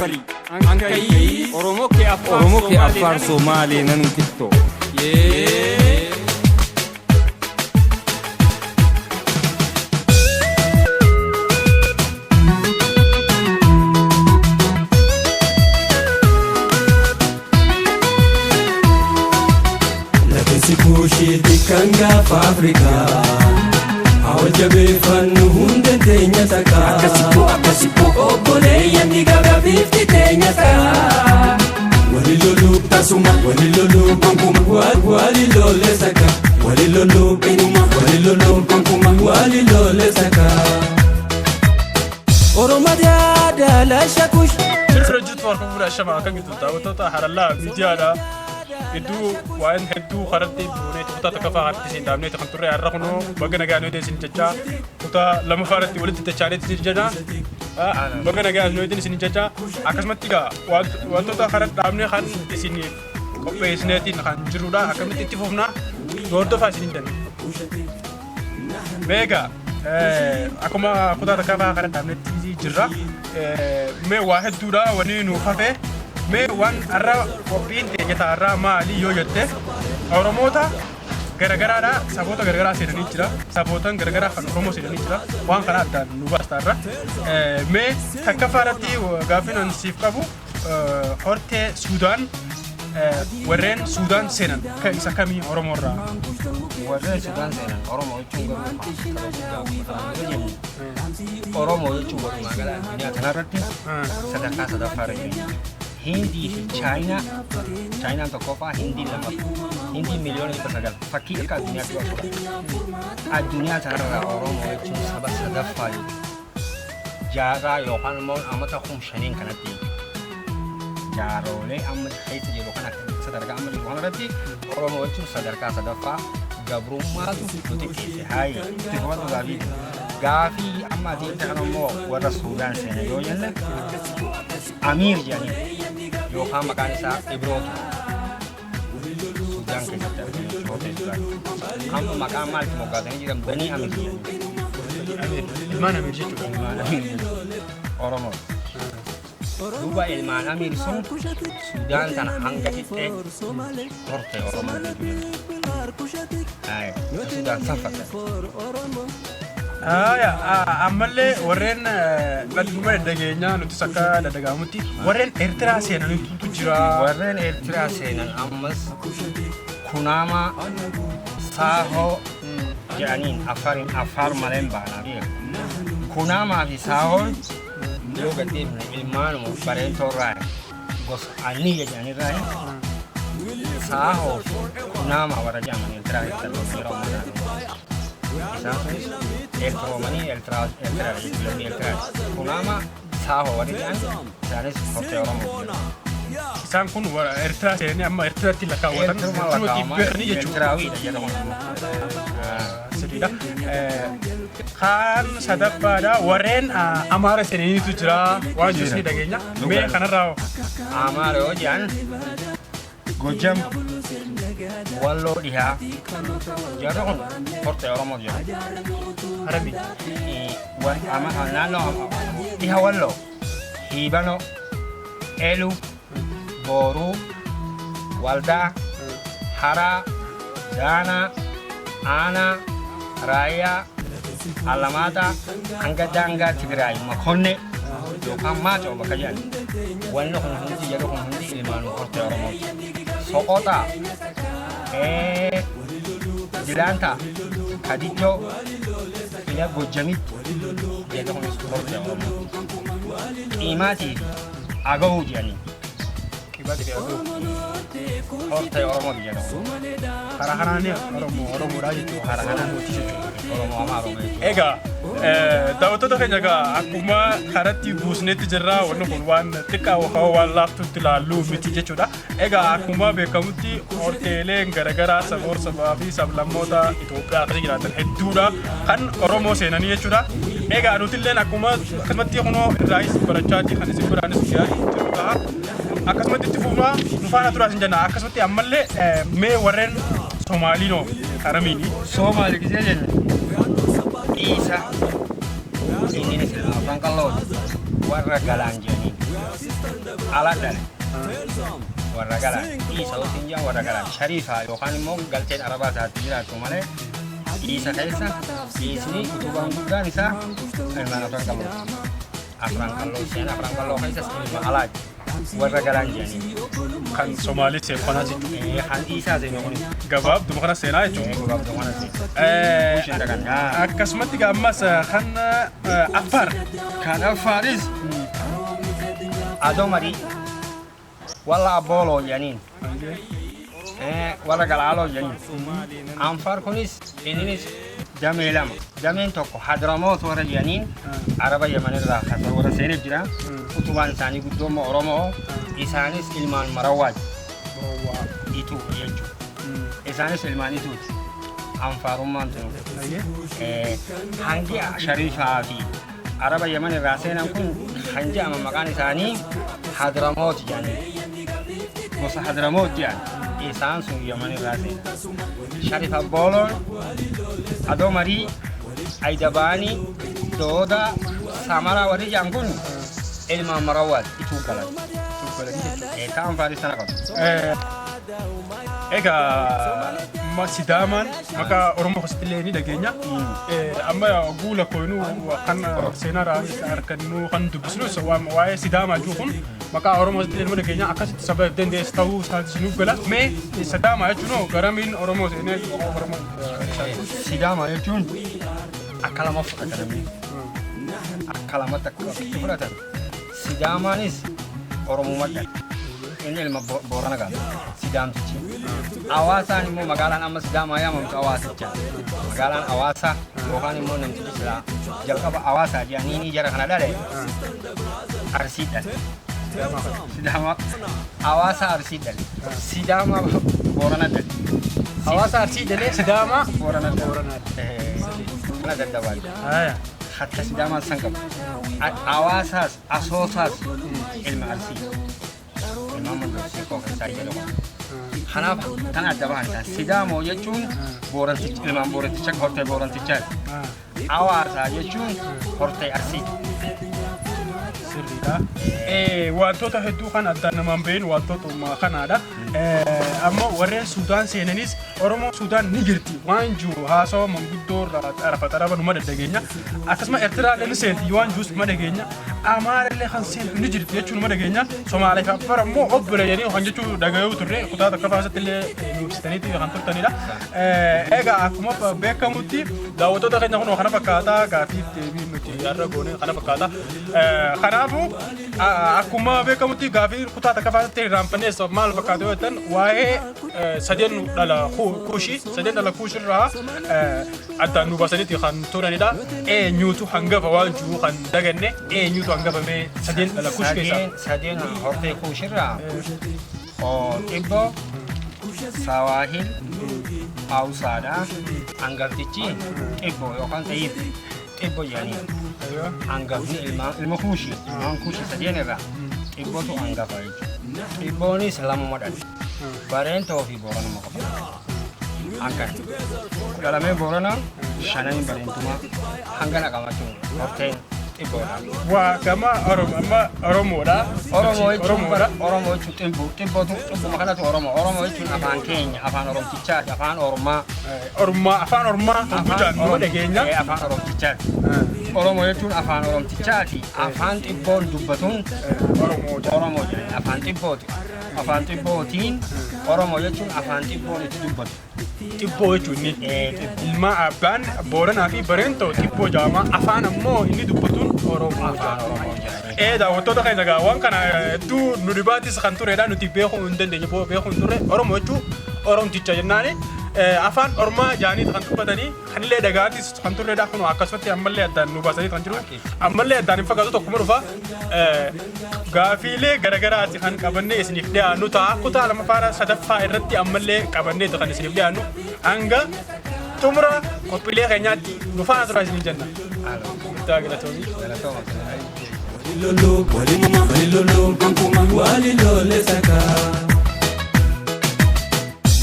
fali ankai Oromo ke Afar Somali nanu tikto Kushi dikanga fa Afrika awal jabe fannu hunde tenya taka akasipo obole yandi gaga 50 tenya taka walilolu tasuma walilolu pankuma walilole saka walilolu inuma walilolu pankuma walilole saka Oromadia dala shakush رجعت فاركم ولا شمعة كان قلت تاوتة حرلا ميديانا itu wain itu kharati bune tuta takafa harti sin damne ta kanture arrahno bagana ga noide sin chacha tuta lama farati wali ta chare sin jana bagana ga noide sin chacha akasmati ga wato ta kharat damne khan sin kope isnetin khan juruda akamati tifofna gordo fa sin dan mega akuma kuta takafa kharat damne tizi jirra me wahid dura wani no khafe me wan arra kopin tenya tarra mali yo yotte oromota garagara da sabota garagara sedani jira sabotan garagara kan oromo sedani jira wan kana dan nubastarra me takafarati gafinan sifqabu horte Sudan warren Sudan senan ka isakami oromo ra warren Sudan senan oromo chungo oromo chungo magala dunia kanarati sadaka Hindi China to kopa Hindi lama Hindi milioni bersagal fakir ka dunia tu a dunia cara Oromo itu sabat sadafa jara yokan mon amata khum shanin kanati jaro le amat khayt jero kana sadarka amat wanarati Oromo itu sadarka sadafa gabruma tu tuti hai tiwatu gafi amma di takanomo wara Sudan sene yo yalla Amir jani yo kama kanisa Ibrahim Sudan ke kita hotel Sudan kamu makamal semoga dengan jam bani Amir mana Amir itu Oromo Duba ilman Amir sun Sudan tanah angka kita hotel Oromo ay Sudan safak ya amalle warren laduma dagenya nuti saka dadagamuti warren Eritrea senan itu jira warren Eritrea senan ammas kunama saho janin afar malemba nabi kunama fi saho yoga tim ilmanu parento rai gos ani ya jani rai saho kunama warajama Eritrea itu Eltra kunama saho warian sanes hotel Oromo san kun wara Eritrea sene amma Eritrea tilaka watan tuti berni ya Eritreawi ya dong sedida kan sadappada warren amara sene itu jira wajus ni dagenya me kanarao amara ojan gojam wallo diha jaro forte Oromo dia arabi wan ama nano diha wallo hibano elu boru walda hara dana ana raya alamata anggadanga tigrai makonne yo kama coba kajian wallo hundi jaro hundi ilmanu forte Oromo Sokota Dilanta Kadijo Ila Gojamit dia tu orang support dia imati agau jani kibati dia tu hotel Oromo dia tu harahanane Oromo raji tu harahanan tu Oromo ama Oromo ega daawwattoota keenya egaa akkuma karatti buusneetti jirra wanni kun waan xiqqaa waan laaftutti ilaallu miti jechuudha. Egaa akkuma beekamutti hoteeleen garaagaraa sabaa fi sablammoota Itoophiyaa keessa jiraatan hedduudha kan Oromoo seenanii jechuudha. Egaa nuti illee akkuma akkasumatti kunoo irraayis barachaati kan isin biraanis jirudha. Akkasumatti itti fufnaa nufaana turaa isin jenna. Akkasumatti ammallee mee warreen Somaaliinoo karamiini Somaali gisee jenna Isa ini afaan qal'oo warra galaan jedhanii ala dale warra gala isa otinja warra gala sharifa yookaan immoo galteen arabaa taatti jiraatu malee isa keessa isni utubaan guddaan isaa ilmaan afran qalloo seen afran qalloo keessa ilma alaa warra galaan jedhanii kan Somaalitti seeqonaa jechuudha. handi isaa seenuu kun Gabaabduma kana seenaa jechuudha. gabaabduu kana seenuu Akkasumatti ammas kan Affaar. kan Affaaris adoomari walla abbooloo jedhaniin warra galaaloo jedhaniin Anfaar kunis inninis damee lama dameen tokko Hadramoot warra jedhaniin Araba Yemenirraa kan warra seeneef jira utubaan isaanii guddoomma Oromoo isaanis ilmaan Marawwaaj itu jechuudha isaanis ilmaan ituuti Anfaarummaan tunu hangi Sharifaa fi Araba Yemenirraa seenan kun hanji amma maqaan isaanii Hadramoot jedhanii gosa Hadramoot jedhan isaan sun Yemenirraa seenan Sharifa Boolon Adomarii Aydabaanii Dooda Samaraa warri jedhan kun ilmaan Marawwaaj ituu galan kan Anfaaris sana qabu. Egaa Sidaamaan maqaa Oromoo hospitaalee ni dhageenya. Amma guula koinuu kan seenaa harkannuu kan dubbisnus waa'ee Sidaamaa jiru kun maqaa Oromoo hospitaalee ni dhageenya akkasitti saba dandeessu ta'uu isaati nuuf gala. Mee Sidaamaa jechuun garamiin Oromoo seenee Oromoo Sidaamaa jechuun akka lama fudhatamanii akka lamatti akka fudhatan Sidaamaanis Oromoo madda inni ilma Boorana gaala Sidaamtichi Hawaasaan immoo magaalaan amma Sidaamaa yaamamtu Hawaasicha magaalaan Hawaasaa yookaan immoo namtichi silaa jalqaba Hawaasaa jedhanii jara kana dhale Arsiidha Sidaamaa Hawaasaa Arsiidha Sidaamaa Boorana dhale Hawaasaa Arsiidha Sidaamaa Boorana dhale kana daddabaadha hatta Sidaamaa san qabu Hawaasaas Asoosaas ilma Arsii ilma Mandoosii Koofesaa jedhamu kanaaf kan adda bahan Sidaamoo jechuun Booranticha ilmaan Booranticha hortee Boorantichaati Hawaasaa jechuun hortee Arsii sirriidha. Wantoota hedduu kan addaan namaan bahin wantoota kanaadha. Amma warreen Sudaan seenanis Oromoo Sudaan ni jirti waan jiru haasawaa manguddoo xarafa numa daddageenya akkasuma Eertiraadhaan seenti waan jiru numa dhageenya Amaarallee kan seentu ni jirti jechuun numa dhageenya Somaalee fi Affaar immoo obbolee jedhanii kan jechuu dhagayuu turre kutaa2ffaa illee nuufsitaniiti kan turtanidha. Egaa akkuma beekamutti daawwattoota keenya kun kana fakkaataa gaafii deebii nuti yarra goone kana fakkaata. Kanaafuu akkuma beekamutti gaafii kutaa2ffaa raanfannees maal fakkaatu yoo ta'an waa'ee sadeen dhala kuushii sadeen dhala kuushirraa addaan nu baasaniiti kan turanidha. Eenyuutu hangafa waan jiru kan daganne eenyuutu hangafame sadeen dhala kuush keessaa. Sadeen hortee kuushirraa Xibboo Sawaahil Hawusaadha hangaftichi Xibboo yookaan Tayyib Xibboo jedhanii hangafni ilma kuushii ilmaan kuushii sadeen irraa Xibbootu hangafa jechuudha. Xibboonis lamuma dhala Bareentoo fi Booranuma qofa. Angkan dalamnya Borana shanan Barentuma hanggan akamatun horten Ibola. Wah, kama Oromo da. Oromo itu tempo tu makana tu Oromo itu apaan Kenya, apaan Orom Cicat, apaan Orma, bukan Oromo Kenya, apaan Orom Cicat. Oromo itu apaan Orom Cicat, apaan Tibon Dubatun, Oromo apaan Tibot, apaan Tibotin, Oromo itu apaan Tibon itu Dubat. Tibo itu ni, ilma apaan Borana fi Barento Tibo jama, apaan ammo ini Dubatun Oromo. Dah waktu tu kan jaga wan kan tu nuribati sekantor eda nuti beho unden denya beho unture Oromo itu Orom Cicat jenari. Afaan Ormaa jaanii kan tuffatanii kanillee dhagaatti kan turre daa kun akkasumatti ammallee addaan nu baasanii kan jiru ammallee addaan hin fakkaatu tokkuma dhufa gaafiilee garagaraati kan qabannee isiniif dhiyaannu ta'a kutaa lammaffaa sadaffaa irratti ammallee qabannee kan isiniif dhiyaannu hanga xumura qophiilee keenyaatti nu faana turaa isiniin jenna.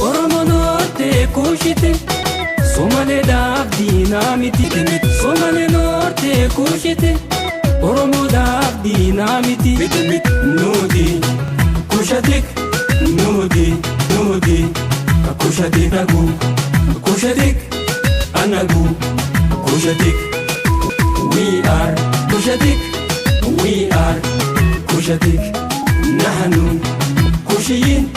Oromo Norte kushite Somale daaf dinamiti Somale Norte kushite Oromo daaf دينامتي نودي كشتك نودي نودي كشتك نقو كشتك أنا قو كشتك we are كشتك we are كشتك نحن كشيين